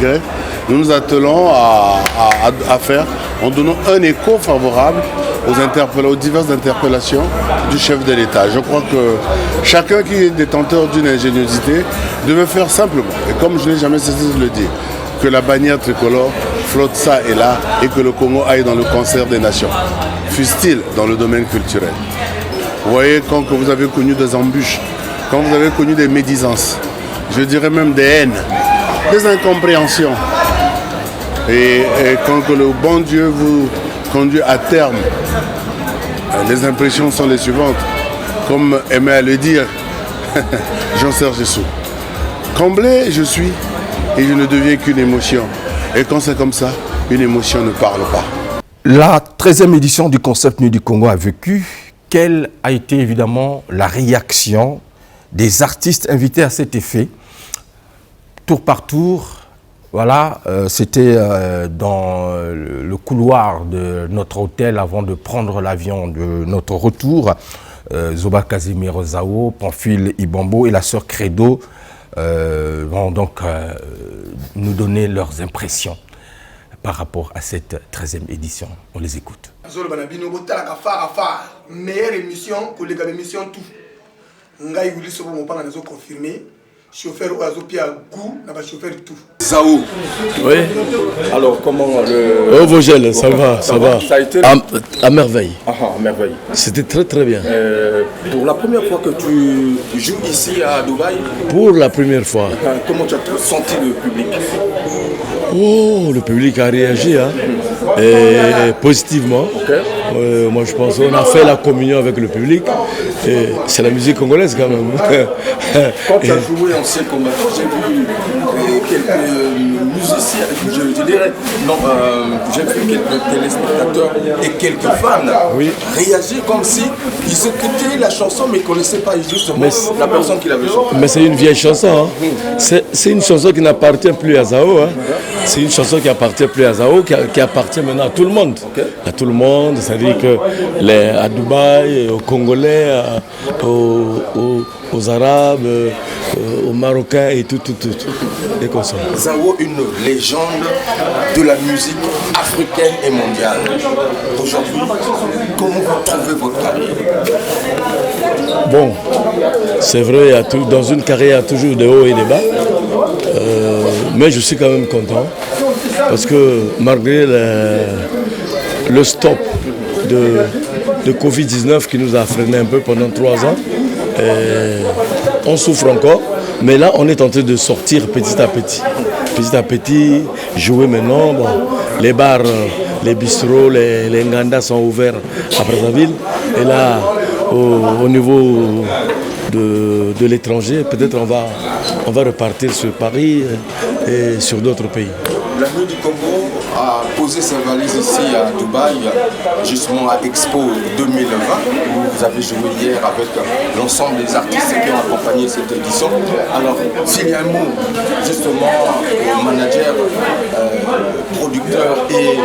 nous nous attelons à faire en donnant un écho favorable aux diverses interpellations du chef de l'État. Je crois que chacun qui est détenteur d'une ingéniosité devait faire simplement, et comme je n'ai jamais cessé de le dire, que la bannière tricolore flotte ça et là et que le Congo aille dans le concert des nations, fût-il dans le domaine culturel. Vous voyez, quand vous avez connu des embûches, quand vous avez connu des médisances, je dirais même des haines, des incompréhensions, et quand que le bon Dieu vous conduit à terme, les impressions sont les suivantes, comme aimait à le dire Jean-Serge Essou. Comblé, je suis, et je ne deviens qu'une émotion. Et quand c'est comme ça, une émotion ne parle pas. La 13e édition du Concept Nu du Congo a vécu. Quelle a été évidemment la réaction des artistes invités à cet effet? Tour par tour, voilà, c'était dans le couloir de notre hôtel avant de prendre l'avion de notre retour. Zoba Casimiro Zao, Pamphile Ibambo et la sœur Credo vont donc nous donner leurs impressions par rapport à cette 13e édition. On les écoute. Meilleure émission que les émissions tout. Ngai wuli so mo panga nazo confirmer. chauffeur Oazopia goût, n'a pas chauffeur tout. Zao. Oui. Alors comment Oh Vogel, ça va. Ça a été à merveille. Ah, à merveille. C'était très très bien. Pour la première fois que tu joues ici à Dubaï. Pour la première fois. Comment tu as senti le public? Oh, le public a réagi, hein, et positivement. Moi, je pense qu'on a fait la communion avec le public. Et c'est la musique congolaise quand même. Quand tu as joué en ancien combattant, j'ai vu quelques musiciens, je dirais, non, j'ai vu quelques téléspectateurs et quelques fans réagir comme si ils écoutaient la chanson mais ne connaissaient pas justement la personne qui l'avait chantée. Mais c'est une vieille chanson. Hein. C'est une chanson qui n'appartient plus à Zao. Hein. C'est une chanson qui appartient plus à Zao, qui appartient maintenant à tout le monde. À tout le monde, c'est-à-dire que à Dubaï, aux Congolais, aux Arabes, aux Marocains et tout. Et comme ça. Zao, une légende de la musique africaine et mondiale. Aujourd'hui, comment vous trouvez votre carrière? Bon, c'est vrai, dans une carrière, il y a toujours des hauts et des bas. Mais je suis quand même content parce que malgré le stop de Covid-19 qui nous a freiné un peu pendant 3 ans, on souffre encore, mais là on est en train de sortir petit à petit. Petit à petit, jouer maintenant. Bon, les bars, les bistrots, les ngandas sont ouverts à Brazzaville. Et là, au niveau de l'étranger, peut-être on va repartir sur Paris et sur d'autres pays. La Nuit du Congo a posé ses valises ici à Dubaï, justement à Expo 2020, où vous avez joué hier avec l'ensemble des artistes qui ont accompagné cette édition. Alors, s'il y a un mot justement au manager, producteur et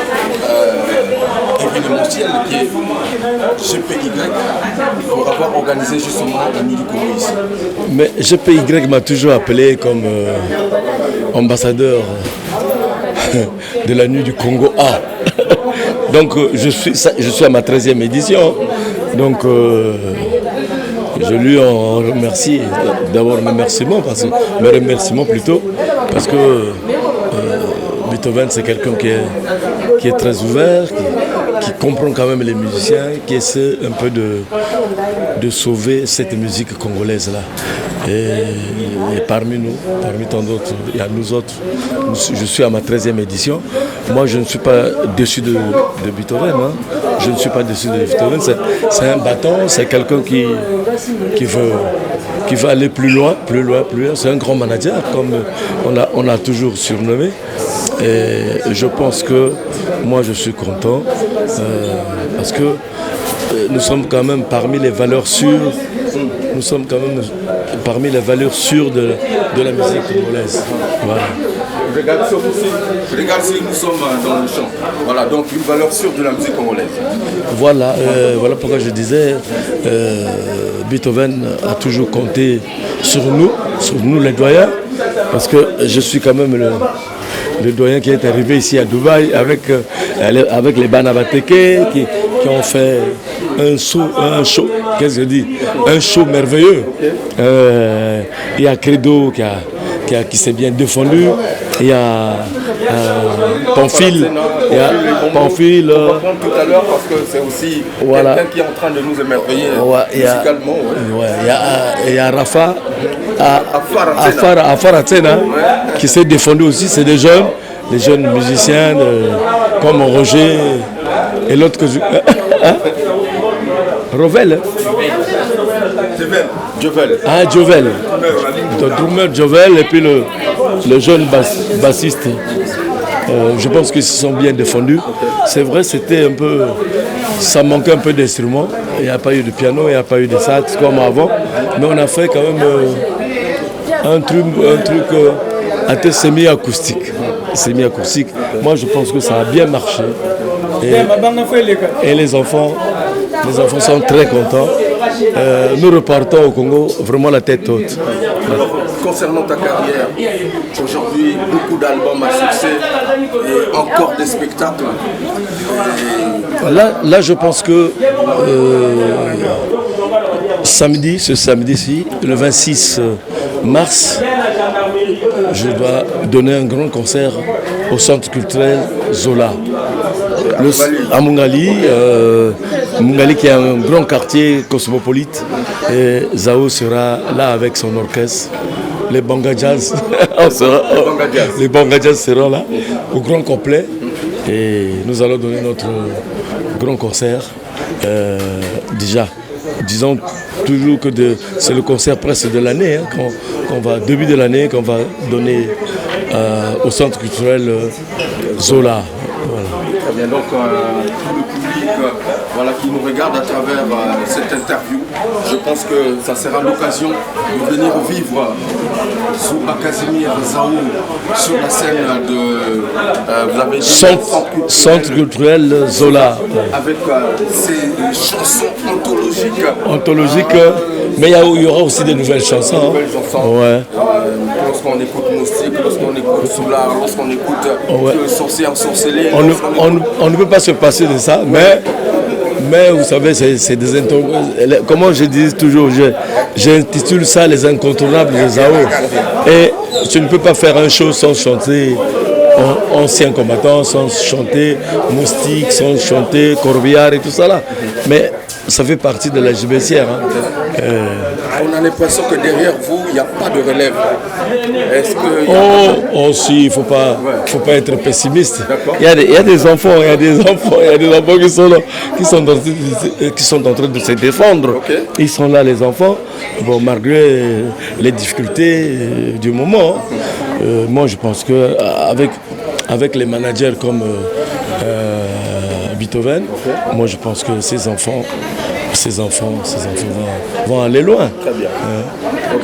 événementiel qui est GPY pour avoir organisé justement la Nuit du Congo ici. Mais GPY m'a toujours appelé comme ambassadeur de la Nuit du Congo A. Donc je suis à ma 13e édition. Donc je lui en remercie. D'abord mes remerciements plutôt, parce que Beethoven c'est quelqu'un qui est très ouvert, qui comprend quand même les musiciens, qui essaie un peu de sauver cette musique congolaise là. Et parmi nous, parmi tant d'autres, il y a nous autres. Je suis à ma 13e édition. Moi, je ne suis pas déçu de Beethoven. Hein. Je ne suis pas déçu de Beethoven. C'est un bâton, c'est quelqu'un qui veut aller plus loin. C'est un grand manager, comme on l'a toujours surnommé. Et je pense que moi, je suis content parce que nous sommes quand même parmi les valeurs sûres. Nous sommes quand même parmi les valeurs sûres de la musique congolaise. Voilà. Regarde si nous sommes dans le champ. Voilà, donc une valeur sûre de la musique congolaise. Voilà, voilà pourquoi je disais, Beethoven a toujours compté sur nous les doyens, parce que je suis quand même le doyen qui est arrivé ici à Dubaï avec les Banabateke qui ont fait un show, qu'est-ce que je dis, un show merveilleux. Il y a Credo qui s'est bien défendu, il y a Pamphile, Pamphile. On va prendre tout à l'heure parce que c'est aussi quelqu'un qui est en train de nous émerveiller musicalement. Il y a Rafa, Afar Atsena, qui s'est défendu aussi. C'est des jeunes musiciens comme Roger et l'autre que je... Rovel. Jovel. Ah, Jovel. Le drummer Jovel et puis le jeune bassiste. Je pense qu'ils se sont bien défendus. C'est vrai, c'était un peu... Ça manquait un peu d'instruments. Il n'y a pas eu de piano, il n'y a pas eu de sax comme avant. Mais on a fait quand même un truc semi-acoustique. Moi, je pense que ça a bien marché. Et les enfants sont très contents. Nous repartons au Congo vraiment la tête haute. Alors, concernant ta carrière, aujourd'hui, beaucoup d'albums à succès et encore des spectacles. Là, je pense que ce samedi-ci, le 26 mars, je dois donner un grand concert au centre culturel Zola. À Mungali, Mungali qui est un grand quartier cosmopolite. Et Zao sera là avec son orchestre. Les Banga Jazz, les Banga Jazz seront là au grand complet. Et nous allons donner notre grand concert. Déjà, disons toujours que c'est le concert presque de l'année, qu'on va, début de l'année, qu'on va donner au centre culturel Zola. Voilà. Très bien, donc tout le public qui nous regarde à travers cette interview, je pense que ça sera l'occasion de venir vivre sous Casimir Zao sur la scène de vous avez dit, centre culturel Zola. Avec ces chansons anthologiques. Mais il y aura aussi des nouvelles chansons. Ouais. Lorsqu'on écoute Moustique, lorsqu'on écoute Soulard, lorsqu'on écoute Sorcier ensorcelé. On ne peut pas se passer de ça, mais vous savez, c'est des comment je dis toujours, j'intitule ça les incontournables de Zao. Et tu ne peux pas faire un show sans chanter anciens combattants, sans chanter Moustique, sans chanter Corbillard et tout ça là. Mais ça fait partie de la JBCR. On a l'impression que derrière vous, il n'y a pas de relève. Est-ce que si, il faut pas être pessimiste. Il y a des enfants, qui sont en train de se défendre. Okay. Ils sont là, les enfants. Bon, malgré les difficultés du moment, moi je pense que avec les managers comme Beethoven, moi je pense que ces enfants vont aller loin. Très bien.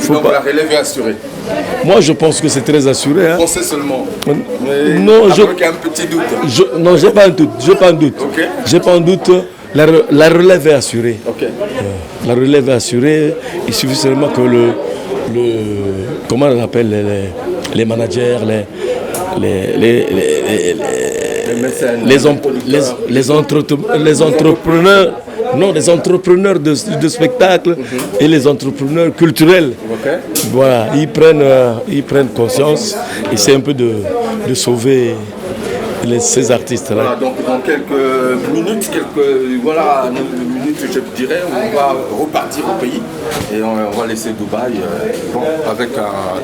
Donc la relève est assurée. Moi je pense que c'est très assuré. Vous pensez seulement. Non, j'ai un petit doute. Non, j'ai pas un doute. Okay. J'ai pas un doute. La relève est assurée. Okay. La relève est assurée. Il suffit seulement que comment on appelle les managers, les entrepreneurs. Non, les entrepreneurs de spectacle et les entrepreneurs culturels. Okay. Voilà, ils prennent conscience et c'est un peu de sauver ces artistes-là. Voilà, donc dans quelques minutes, je dirais, on va repartir au pays et on va laisser Dubaï avec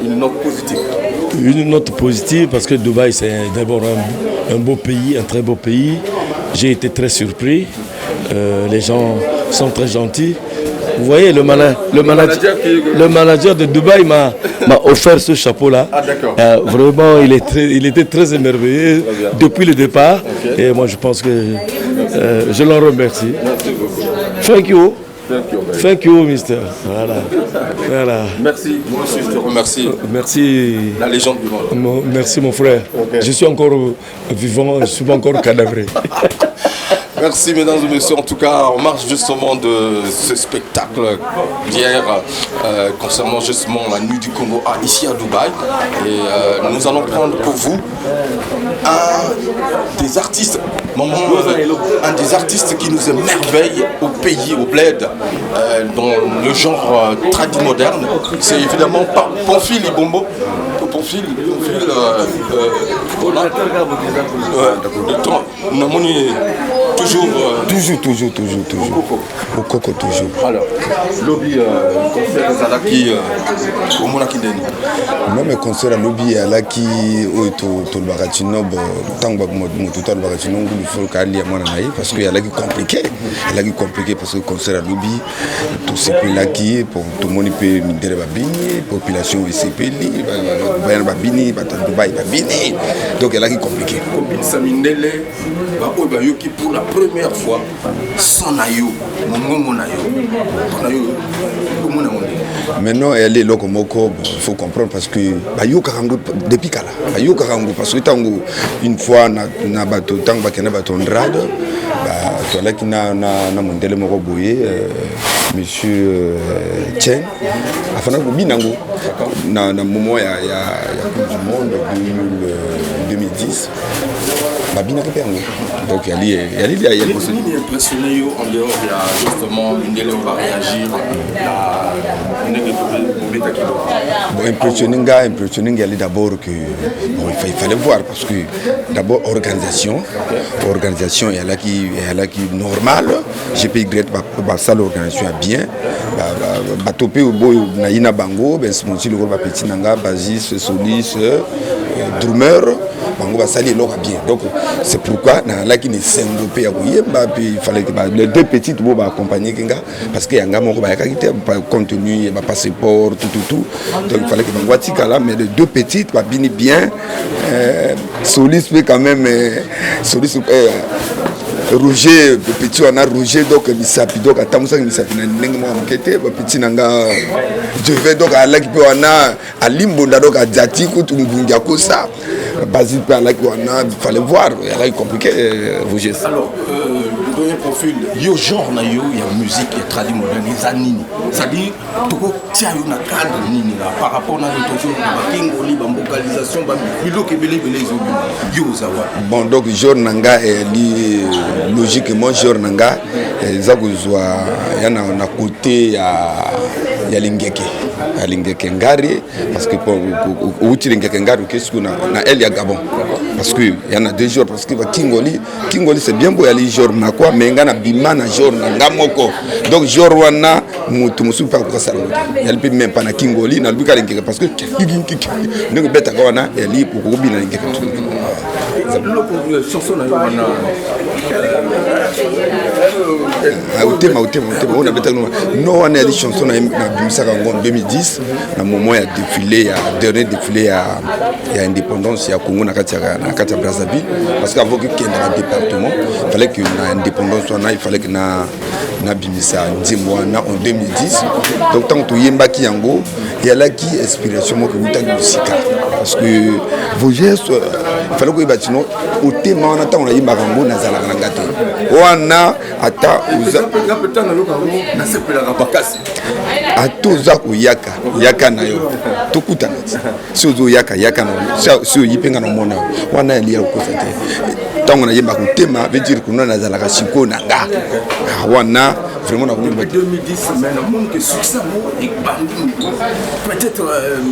une note positive. Une note positive parce que Dubaï c'est d'abord un beau pays, un très beau pays. J'ai été très surpris. Les gens sont très gentils. Vous voyez, le manager de Dubaï m'a offert ce chapeau-là. Ah, d'accord. Vraiment, il était très émerveillé depuis le départ. Okay. Et moi, je pense que je l'en remercie. Merci beaucoup. Thank you. Thank you, mister. Voilà. Merci. Moi aussi, je te remercie. Merci. La légende du monde. Merci, mon frère. Okay. Je suis encore vivant, je suis encore cadavré. Merci mesdames et messieurs, en tout cas on marche justement de ce spectacle d'hier concernant justement la nuit du Congo ici à Dubaï et nous allons prendre pour vous un des artistes qui nous émerveille au pays, au bled, dans le genre tradi moderne. C'est évidemment pas Pamphile Ibombo. Toujours. Au coco toujours. Alors, lobby concert Zalaki au Monakindeni. Non mais concert lobby Alaki au to Baratino tango motuta Baratino il faut qu'ali à moi parce que Alaki compliqué. Alaki compliqué parce que concert lobby tout ce qui là qui pour tout le monde peut midere babini population ICPLI bayan babini Dubaï babini donc Alaki compliqué. Combine Samindele ba obayoki pour la première fois son ayo mongongo nayo maintenant elle est lokomoko il faut comprendre parce que bayo karango depuis kala bayo karango parce que tango une fois na bato tango bakena bato ndrade ba tola ki na mondele moko boye monsieur Chen afana ko binango na moment ya Coupe du monde 2010 babina ke yango donc il y a impressionné en dehors il y a justement une délai on va réagir bon impressionning elle est d'abord que bon, il fallait voir parce que d'abord organisation elle a qui normal GPY ba ça l'organisation a bien ba topé au boy na ina bango ben smonti le ba petit nanga basis solis drummer bango ba sali l'ora bien donc c'est pourquoi na la qui ne s'engopé à koyemba puis il fallait que les deux petites bo ba accompagner kinga parce que yanga moko ba yakité contenu ba passeport tout donc il fallait que bango atikala mais les deux petites ba bini bien solis mais quand même solis Roger petit on a Roger donc misapi donc atamusa misapi na ndenge mo enquête petit nanga je vais donc à la qui peut on a à limbonda donc à Djati ko tungungia ko ça basique par là qu'on a fallait voir elle a compliqué Roger alors le dernier profil yo genre na yo il y a musique et tradi moderne zanini ça dit toko tia yo na cadre nini là par rapport na toujours na kingoli ba vocalisation ba biloko belé zobi yo zawa bon donc genre nanga li logiquement genre nanga za kuzwa yana na côté ya lingeke ngari parce que pour uti lingeke ngari qu'est-ce qu'on a na elle ya Gabon parce que il y en a deux jours parce que Kingoli c'est bien beau aller jour na quoi mais ngana bimana jour na ngamoko donc jour wana mutu musu pa ko sala elle peut même pas na Kingoli na lubika lingeke parce que ndenge beta ko wana elle pour ko bina lingeke chanson na wana Autema on a beta no one elle chanson na bimisa en 2010 na moment ya défilé ya dernier défilé ya indépendance ya Congo na kati ya Brazzaville parce qu'avant que dans le département il fallait que na indépendance il fallait que na bimisa Nzimwana en 2010 donc tant que yemba ki yango il y a là qui inspiration mo que muta musika parce que vos gestes il fallait que batino au thème on attend on a yemba kango na zala na ngate wana ata uza na sepela ka bakasi atoza yaka na yo tokutana sozo yaka na so yipenga na mona wana elia ko sate tango na yemba kutema veut dire que nous na zalaka siko na nga wana vraiment na 2010 mais le monde que succès mo et peut-être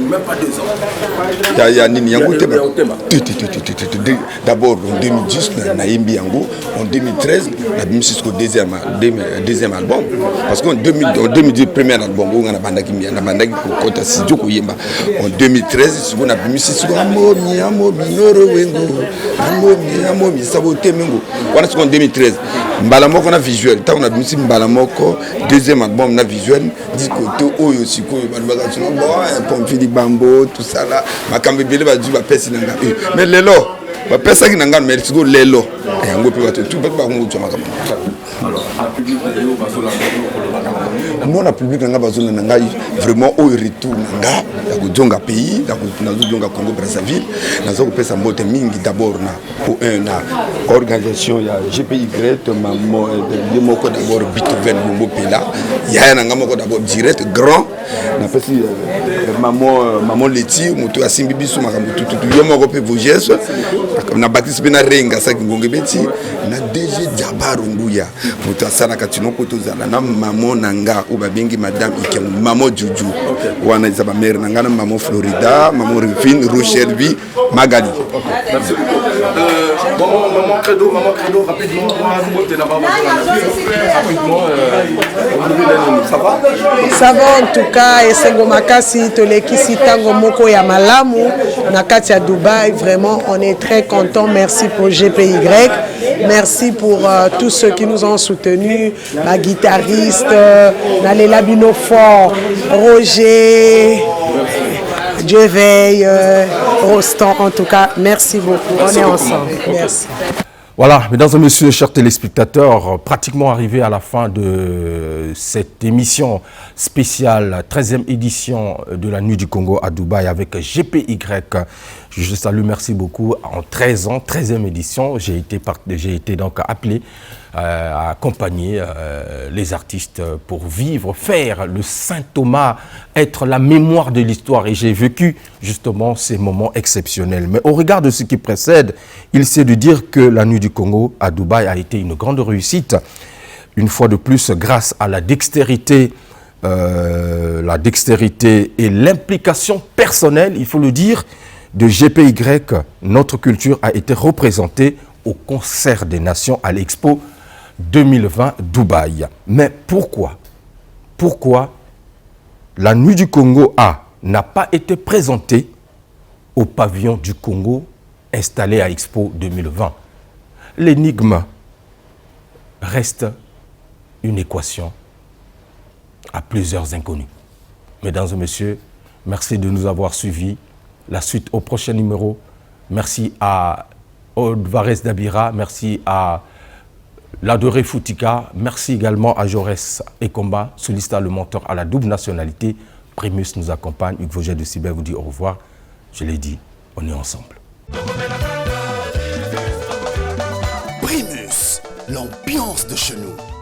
même pas 2 ans ya nini yango tema d'abord en 2010 na yembi yango en 2013 na bimisisko deuxième album parce qu'en 2010 premier album on a bandaki ko kota studio ko yemba en 2013 siko na bimisisko amomi noro wengo amomi sabote mengo wana siko en 2013 mbala moko na visuel tant on a bimisi mbala moko deuxième album na visuel dit côté oyo siko balbaka tino bon Pomfili Bambo tout ça là makambe bele ba du ba pesi nanga mais lelo ba pesa ki nanga mais siko lelo yango pe ba tout ba ko ngutwa makambe alors à public yo basola non la public nanga bazola nanga vraiment au retour nanga ya kujonga pays ya kujonga Congo Brazzaville nazo kopesa mbote mingi d'abord na pour na organisation ya GPY mamo de moko d'abord Beethoven Bombo Pela ya nanga moko d'abord direct grand na pesi maman Leti moto asimbi biso makambo tout yo moko pe voyage na Baptiste Bena renga sa ngonge beti na DG Diabaro Nguya moto asana katino koto zala na maman nanga ou babengi madame Ikem maman Juju wana izaba mère nanga na maman Florida maman Rufine Rochervi Magali maman Credo rapidement ça va en tout cas et c'est gomakasi tolekisi tango moko ya malamu na kati ya Dubaï vraiment on est très content merci pour GPY merci pour tous ceux qui nous ont soutenus ma guitariste Nalela Binofort Roger Dieu veille Rostand en tout cas merci beaucoup on est ensemble merci. Voilà, mesdames et messieurs, chers téléspectateurs, pratiquement arrivé à la fin de cette émission spéciale, 13e édition de la Nuit du Congo à Dubaï avec GPY. Je salue, merci beaucoup. En 13 ans, 13e édition, j'ai été donc appelé à accompagner les artistes pour vivre, faire le Saint Thomas, être la mémoire de l'histoire. Et j'ai vécu justement ces moments exceptionnels. Mais au regard de ce qui précède, il s'est de dire que la Nuit du Congo à Dubaï a été une grande réussite. Une fois de plus, grâce à la dextérité et l'implication personnelle, il faut le dire, de GPY, notre culture a été représentée au Concert des Nations à l'Expo 2020 Dubaï. Mais pourquoi la Nuit du Congo n'a pas été présentée au pavillon du Congo installé à Expo 2020? L'énigme reste une équation à plusieurs inconnus. Mesdames et messieurs, merci de nous avoir suivis. La suite au prochain numéro. Merci à Odvarez Dabira, merci à Ladoré Foutika, merci également à Jaurès Ekomba, solista le mentor à la double nationalité. Primus nous accompagne. Hugues Vogel de Cyber vous dit au revoir. Je l'ai dit, on est ensemble. Primus, l'ambiance de chez nous.